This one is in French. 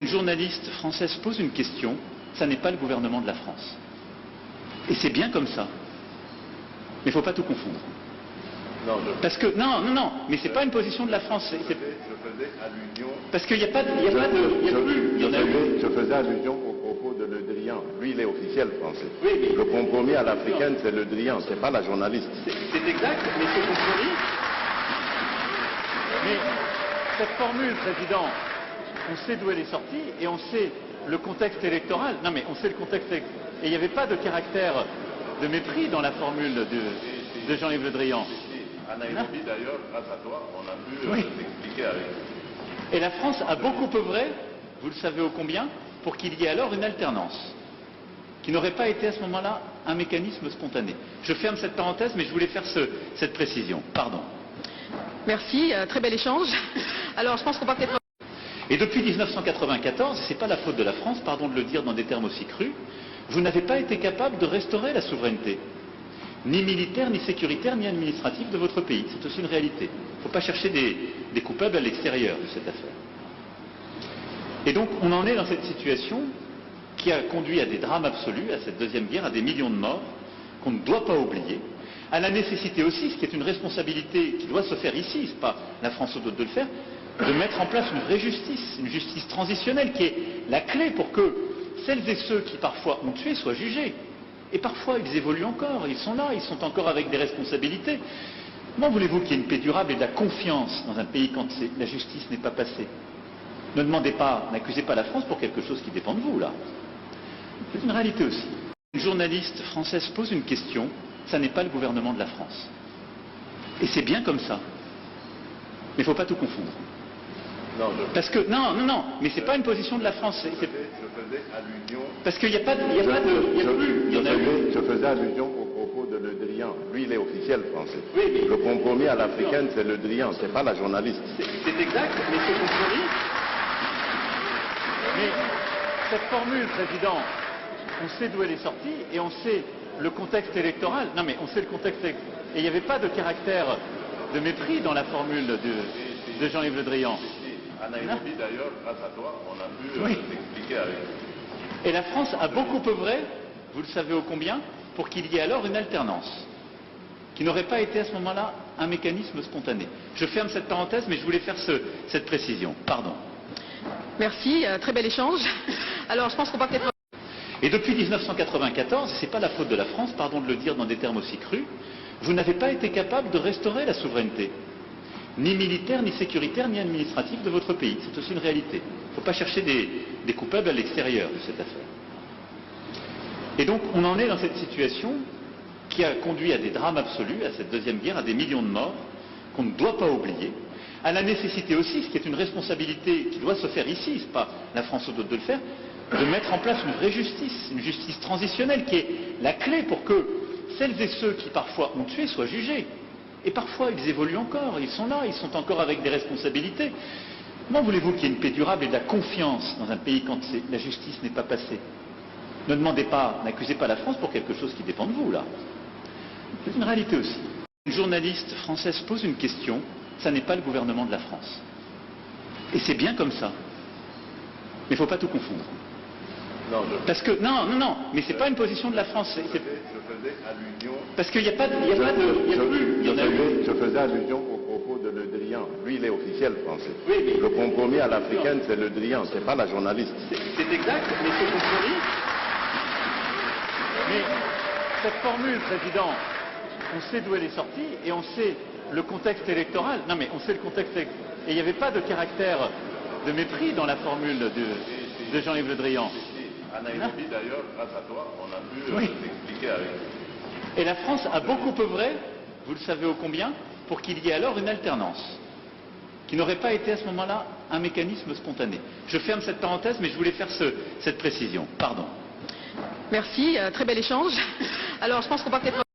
Une journaliste française pose une question, ça n'est pas le gouvernement de la France. Et c'est bien comme ça. Mais il ne faut pas tout confondre. Non, Parce que, non, mais c'est pas une position de la France. Je faisais allusion. Parce qu'il n'y a pas de, il y a plus. Je faisais allusion au propos de Le Drian. Lui, il est officiel français. Oui, mais le compromis à l'africaine, c'est Le Drian, c'est pas la journaliste. C'est exact, mais ce compromis. Mais cette formule, Président, on sait d'où elle est sortie et on sait le contexte électoral. Non, mais on sait le contexte électoral. Et il n'y avait pas de caractère de mépris dans la formule de Jean-Yves Le Drian. À Nairobi, d'ailleurs, grâce à toi, on a pu s'expliquer avec. Et la France a beaucoup œuvré, vous le savez ô combien, pour qu'il y ait alors une alternance, qui n'aurait pas été à ce moment-là un mécanisme spontané. Je ferme cette parenthèse, mais je voulais faire cette précision. Pardon. Merci, très bel échange. Alors, je pense qu'on va peut-être... Et depuis 1994, ce n'est pas la faute de la France, pardon de le dire dans des termes aussi crus, vous n'avez pas été capable de restaurer la souveraineté, ni militaire, ni sécuritaire, ni administrative de votre pays. C'est aussi une réalité. Il ne faut pas chercher des coupables à l'extérieur de cette affaire. Et donc, on en est dans cette situation qui a conduit à des drames absolus, à cette deuxième guerre, à des millions de morts, qu'on ne doit pas oublier, à la nécessité aussi, ce qui est une responsabilité qui doit se faire ici, ce n'est pas la France ou d'autres de le faire, de mettre en place une vraie justice, une justice transitionnelle qui est la clé pour que celles et ceux qui parfois ont tué soient jugés. Et parfois ils évoluent encore, ils sont là, ils sont encore avec des responsabilités. Comment voulez-vous qu'il y ait une paix durable et de la confiance dans un pays quand la justice n'est pas passée? Ne demandez pas, n'accusez pas la France pour quelque chose qui dépend de vous, là. C'est une réalité aussi. Une journaliste française pose une question, ça n'est pas le gouvernement de la France. Et c'est bien comme ça. Mais il ne faut pas tout confondre. Non, Parce que, non, mais c'est pas une position de la France. Je faisais allusion. Parce qu'il n'y a pas de, il y a plus. Je faisais allusion au propos de Le Drian. Lui, il est officiel français. Oui, mais le compromis à l'africaine, c'est Le Drian, c'est pas la journaliste. C'est exact, mais ce compromis. Mais cette formule, Président, on sait d'où elle est sortie et on sait le contexte électoral. Non, mais on sait le contexte électoral. Et il n'y avait pas de caractère de mépris dans la formule de Jean-Yves Le Drian. À Nairobi, d'ailleurs, grâce à toi, on a pu s'expliquer avec. Et la France a beaucoup œuvré, vous le savez ô combien, pour qu'il y ait alors une alternance, qui n'aurait pas été à ce moment-là un mécanisme spontané. Je ferme cette parenthèse, mais je voulais faire cette précision. Pardon. Merci, très bel échange. Alors, je pense qu'on va peut-être... Et depuis 1994, ce n'est pas la faute de la France, pardon de le dire dans des termes aussi crus, vous n'avez pas été capable de restaurer la souveraineté, ni militaire, ni sécuritaire, ni administrative de votre pays. C'est aussi une réalité. Il ne faut pas chercher des coupables à l'extérieur de cette affaire. Et donc, on en est dans cette situation qui a conduit à des drames absolus, à cette deuxième guerre, à des millions de morts, qu'on ne doit pas oublier, à la nécessité aussi, ce qui est une responsabilité qui doit se faire ici, ce n'est pas la France ou d'autres de le faire, de mettre en place une vraie justice, une justice transitionnelle qui est la clé pour que celles et ceux qui parfois ont tué soient jugés. Et parfois ils évoluent encore, ils sont là, ils sont encore avec des responsabilités. Comment voulez-vous qu'il y ait une paix durable et de la confiance dans un pays quand la justice n'est pas passée? Ne demandez pas, n'accusez pas la France pour quelque chose qui dépend de vous, là. C'est une réalité aussi. Une journaliste française pose une question, ça n'est pas le gouvernement de la France. Et c'est bien comme ça. Mais il ne faut pas tout confondre. Non, Parce que, non, mais c'est pas une position de la France. Je faisais allusion. Parce qu'il n'y a plus. Je faisais allusion au propos de Le Drian. Lui, il est officiel français. Oui, mais le compromis à l'africaine, c'est Le Drian, c'est pas la journaliste. C'est exact, mais ce compromis. Mais cette formule, Président, on sait d'où elle est sortie et on sait le contexte électoral. Non, mais on sait le contexte électoral. Et il n'y avait pas de caractère de mépris dans la formule de Jean-Yves Le Drian. À Nairobi, d'ailleurs, grâce à toi, on a pu s'expliquer avec. Et la France a beaucoup œuvré, vous le savez ô combien, pour qu'il y ait alors une alternance, qui n'aurait pas été à ce moment-là un mécanisme spontané. Je ferme cette parenthèse, mais je voulais faire cette précision. Pardon. Merci, très bel échange. Alors, je pense qu'on va peut-être...